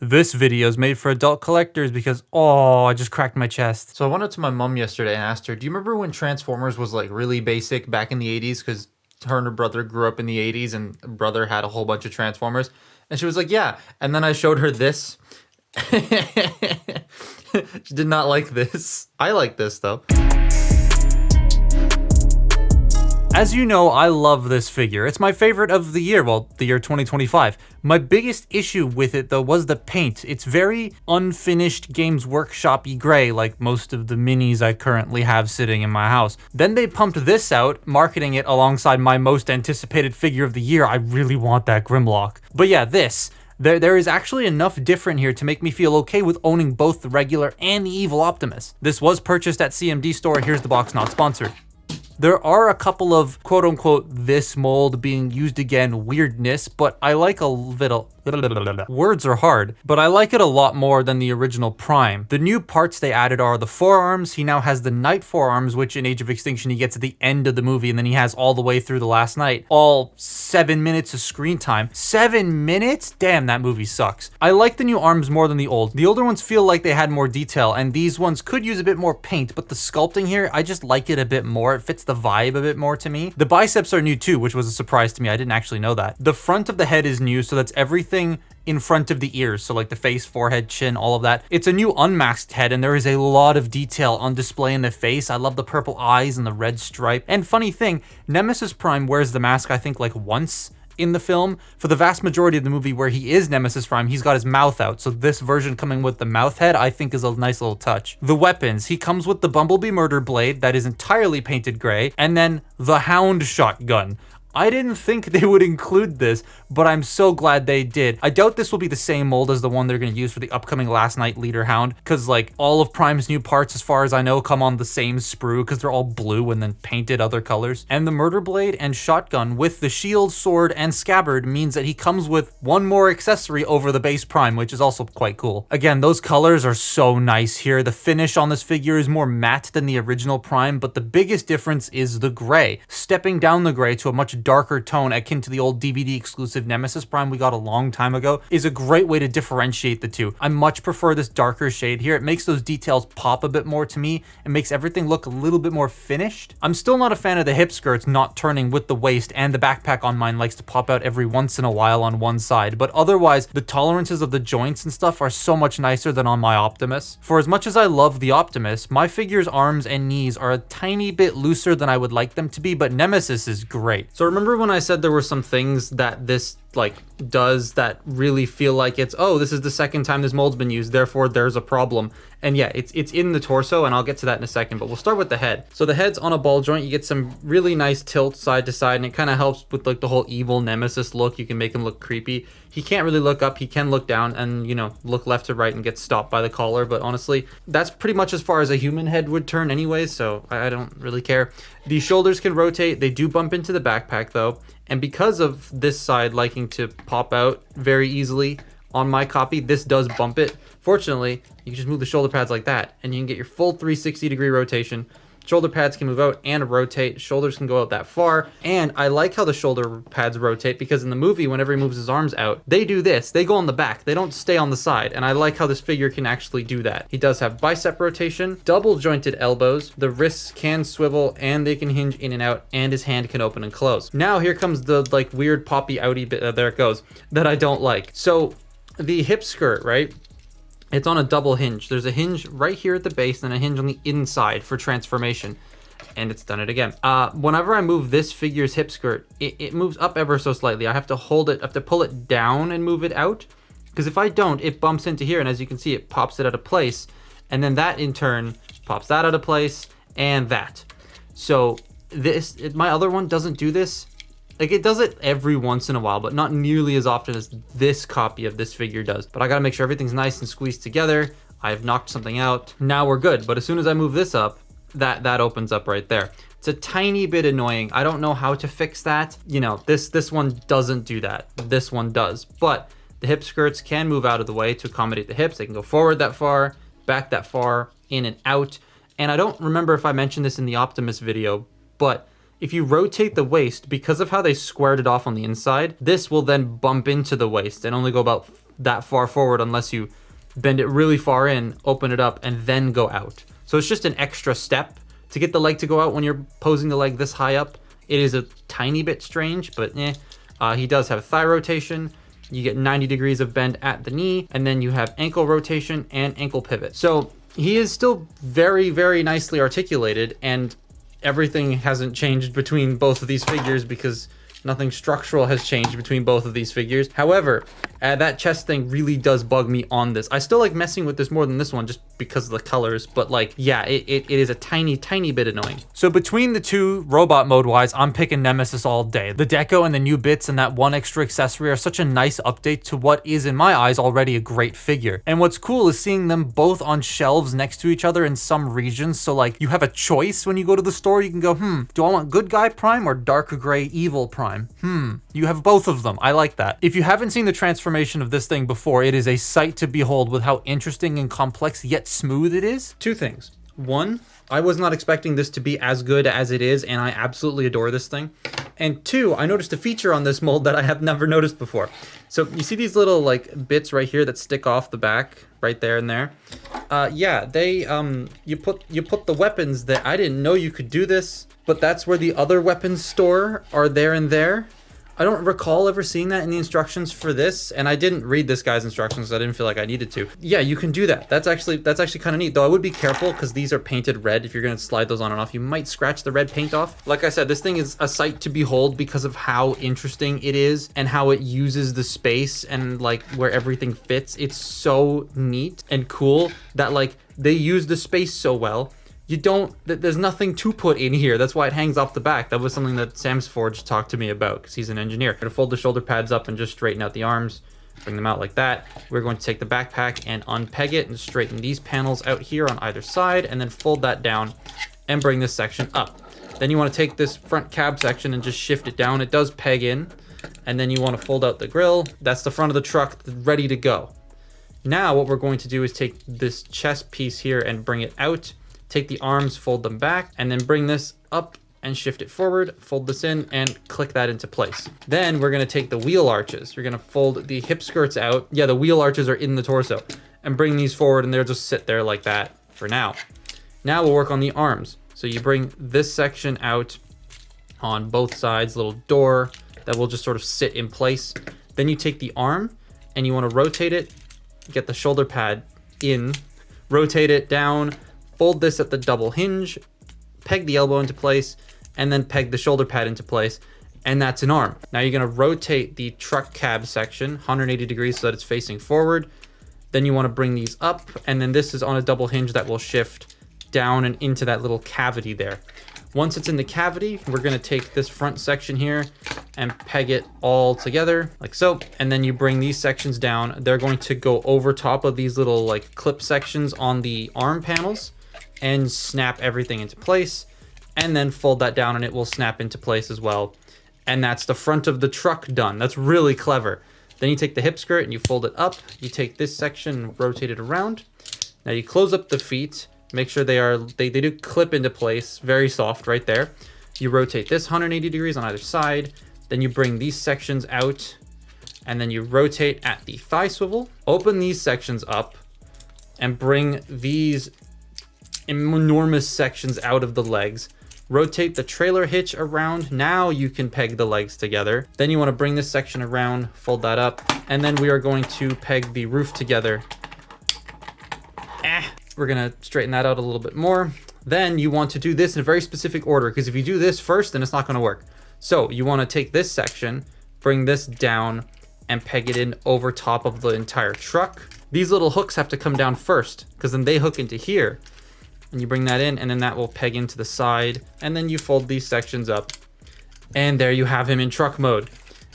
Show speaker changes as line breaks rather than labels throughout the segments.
This video is made for adult collectors because, oh, I just cracked my chest. So I went up to my mom yesterday and asked her, do you remember when Transformers was like really basic back in the 80s? Because her and her brother grew up in the 80s and brother had a whole bunch of Transformers. And she was like, yeah. And then I showed her this. She did not like this. I like this though. As you know, I love this figure. It's my favorite of the year, well, the year 2025. My biggest issue with it, though, was the paint. It's very unfinished Games Workshop-y gray, like most of the minis I currently have sitting in my house. Then they pumped this out, marketing it alongside my most anticipated figure of the year. I really want that Grimlock. But yeah, this. There is actually enough different here to make me feel okay with owning both the regular and the evil Optimus. This was purchased at CMD store. Here's the box, not sponsored. There are a couple of quote-unquote this mold being used again weirdness, but I like a little... Words are hard, but I like it a lot more than the original Prime. The new parts they added are the forearms. He now has the Knight forearms, which in Age of Extinction he gets at the end of the movie, and then he has all the way through the last night. All 7 minutes of screen time. 7 minutes? Damn, that movie sucks. I like the new arms more than the old. The older ones feel like they had more detail, and these ones could use a bit more paint, but the sculpting here, I just like it a bit more. It fits the vibe a bit more to me. The biceps are new too, which was a surprise to me. I didn't actually know that. The front of the head is new, so that's everything in front of the ears, so like the face, forehead, chin, all of that. It's a new unmasked head, and there is a lot of detail on display in the face. I love the purple eyes and the red stripe. And funny thing, Nemesis Prime wears the mask, I think, like once in the film. For the vast majority of the movie where he is Nemesis Prime, he's got his mouth out, so this version coming with the mouth head I think is a nice little touch. The weapons, he comes with the Bumblebee murder blade that is entirely painted gray, and then the Hound shotgun. I didn't think they would include this, but I'm so glad they did. I doubt this will be the same mold as the one they're going to use for the upcoming Last Night Leader Hound, because like all of Prime's new parts, as far as I know, come on the same sprue because they're all blue and then painted other colors. And the murder blade and shotgun with the shield, sword, and scabbard means that he comes with one more accessory over the base Prime, which is also quite cool. Again, those colors are so nice here. The finish on this figure is more matte than the original Prime, but the biggest difference is the gray. Stepping down the gray to a much darker tone akin to the old DVD exclusive Nemesis Prime we got a long time ago is a great way to differentiate the two. I much prefer this darker shade here. It makes those details pop a bit more to me and makes everything look a little bit more finished. I'm still not a fan of the hip skirts not turning with the waist, and the backpack on mine likes to pop out every once in a while on one side, but otherwise the tolerances of the joints and stuff are so much nicer than on my Optimus. For as much as I love the Optimus, my figure's arms and knees are a tiny bit looser than I would like them to be, but Nemesis is great. So remember when I said there were some things that this like does that really feel like it's, oh, this is the second time this mold's been used, therefore there's a problem. And yeah, it's in the torso, and I'll get to that in a second, but we'll start with the head. So the head's on a ball joint. You get some really nice tilt side to side, and it kind of helps with like the whole evil Nemesis look. You can make him look creepy. He can't really look up. He can look down and, you know, look left to right and get stopped by the collar, but honestly, that's pretty much as far as a human head would turn anyways, so I don't really care. The shoulders can rotate. They do bump into the backpack though, and because of this side liking to pop out very easily on my copy, this does bump it. Fortunately, you can just move the shoulder pads like that, and you can get your full 360-degree rotation. Shoulder pads can move out and rotate. Shoulders can go out that far. And I like how the shoulder pads rotate, because in the movie, whenever he moves his arms out, they do this. They go on the back. They don't stay on the side. And I like how this figure can actually do that. He does have bicep rotation, double jointed elbows. The wrists can swivel and they can hinge in and out, and his hand can open and close. Now here comes the like weird poppy outy bit, there it goes, that I don't like. So the hip skirt, right? It's on a double hinge. There's a hinge right here at the base and a hinge on the inside for transformation. And it's done it again. Whenever I move this figure's hip skirt, it moves up ever so slightly. I have to hold it, I have to pull it down and move it out. Because if I don't, it bumps into here, and as you can see, it pops it out of place. And then that in turn pops that out of place, and that. So my other one doesn't do this. Like, it does it every once in a while, but not nearly as often as this copy of this figure does. But I gotta make sure everything's nice and squeezed together. I've knocked something out. Now we're good. But as soon as I move this up, that opens up right there. It's a tiny bit annoying. I don't know how to fix that. You know, this one doesn't do that. This one does. But the hip skirts can move out of the way to accommodate the hips. They can go forward that far, back that far, in and out. And I don't remember if I mentioned this in the Optimus video, but if you rotate the waist, because of how they squared it off on the inside, this will then bump into the waist and only go about that far forward unless you bend it really far in, open it up, and then go out. So it's just an extra step to get the leg to go out when you're posing the leg this high up. It is a tiny bit strange, but he does have thigh rotation. You get 90 degrees of bend at the knee, and then you have ankle rotation and ankle pivot. So he is still very, very nicely articulated, and everything hasn't changed between both of these figures because nothing structural has changed between both of these figures. However, that chest thing really does bug me on this. I still like messing with this more than this one just because of the colors, but like, yeah, it is a tiny, tiny bit annoying. So between the two, robot mode wise, I'm picking Nemesis all day. The deco and the new bits and that one extra accessory are such a nice update to what is, in my eyes, already a great figure. And what's cool is seeing them both on shelves next to each other in some regions. So like, you have a choice when you go to the store. You can go, do I want good guy prime or dark gray evil prime? You have both of them. I like that. If you haven't seen the transformation of this thing before, it is a sight to behold with how interesting and complex yet smooth it is. Two things. One, I was not expecting this to be as good as it is, and I absolutely adore this thing. And two, I noticed a feature on this mold that I have never noticed before. So you see these little like bits right here that stick off the back, right there and there. Yeah, they you put the weapons there. I didn't know you could do this, but that's where the other weapons store are, there and there. I don't recall ever seeing that in the instructions for this, and I didn't read this guy's instructions, so I didn't feel like I needed to. Yeah, you can do that. That's actually kind of neat, though I would be careful because these are painted red. If you're gonna slide those on and off, you might scratch the red paint off. Like I said, this thing is a sight to behold because of how interesting it is and how it uses the space and like where everything fits. It's so neat and cool that like they use the space so well. There's nothing to put in here. That's why it hangs off the back. That was something that Sam's Forge talked to me about because he's an engineer. I'm gonna fold the shoulder pads up and just straighten out the arms, bring them out like that. We're going to take the backpack and unpeg it and straighten these panels out here on either side, and then fold that down and bring this section up. Then you want to take this front cab section and just shift it down. It does peg in, and then you want to fold out the grill. That's the front of the truck ready to go. Now what we're going to do is take this chest piece here and bring it out. Take the arms, fold them back, and then bring this up and shift it forward, fold this in, and click that into place. Then we're gonna take the wheel arches. You're gonna fold the hip skirts out. Yeah, the wheel arches are in the torso. And bring these forward, and they'll just sit there like that for now. Now we'll work on the arms. So you bring this section out on both sides, little door that will just sort of sit in place. Then you take the arm, and you wanna rotate it, get the shoulder pad in, rotate it down, fold this at the double hinge, peg the elbow into place, and then peg the shoulder pad into place, and that's an arm. Now you're gonna rotate the truck cab section 180 degrees so that it's facing forward. Then you wanna bring these up, and then this is on a double hinge that will shift down and into that little cavity there. Once it's in the cavity, we're gonna take this front section here and peg it all together like so. And then you bring these sections down. They're going to go over top of these little like clip sections on the arm panels and snap everything into place, and then fold that down and it will snap into place as well. And that's the front of the truck done. That's really clever. Then you take the hip skirt and you fold it up. You take this section and rotate it around. Now you close up the feet, make sure they do clip into place, very soft right there. You rotate this 180 degrees on either side. Then you bring these sections out, and then you rotate at the thigh swivel, open these sections up, and bring these enormous sections out of the legs. Rotate the trailer hitch around. Now you can peg the legs together. Then you want to bring this section around, fold that up, and then we are going to peg the roof together. We're gonna straighten that out a little bit more. Then you want to do this in a very specific order, because if you do this first, then it's not gonna work. So you want to take this section, bring this down, and peg it in over top of the entire truck. These little hooks have to come down first, because then they hook into here. And you bring that in, and then that will peg into the side, and then you fold these sections up, and there you have him in truck mode.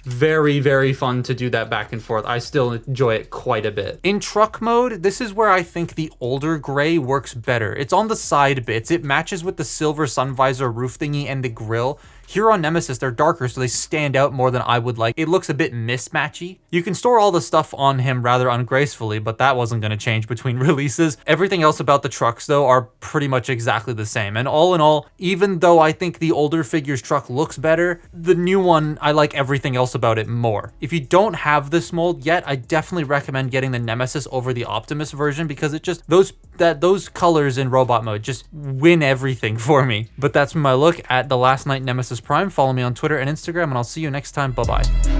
Very, very fun to do that back and forth. I still enjoy it quite a bit. In truck mode, this is where I think the older gray works better. It's on the side bits. It matches with the silver sun visor roof thingy and the grill. Here on Nemesis, they're darker, so they stand out more than I would like. It looks a bit mismatchy. You can store all the stuff on him rather ungracefully, but that wasn't going to change between releases. Everything else about the trucks, though, are pretty much exactly the same. And all in all, even though I think the older figure's truck looks better, the new one, I like everything else about it more. If you don't have this mold yet, I definitely recommend getting the Nemesis over the Optimus version, because it just, those colors in robot mode just win everything for me. But that's my look at the Last Night Nemesis Prime. Follow me on Twitter and Instagram, and I'll see you next time. Bye-bye.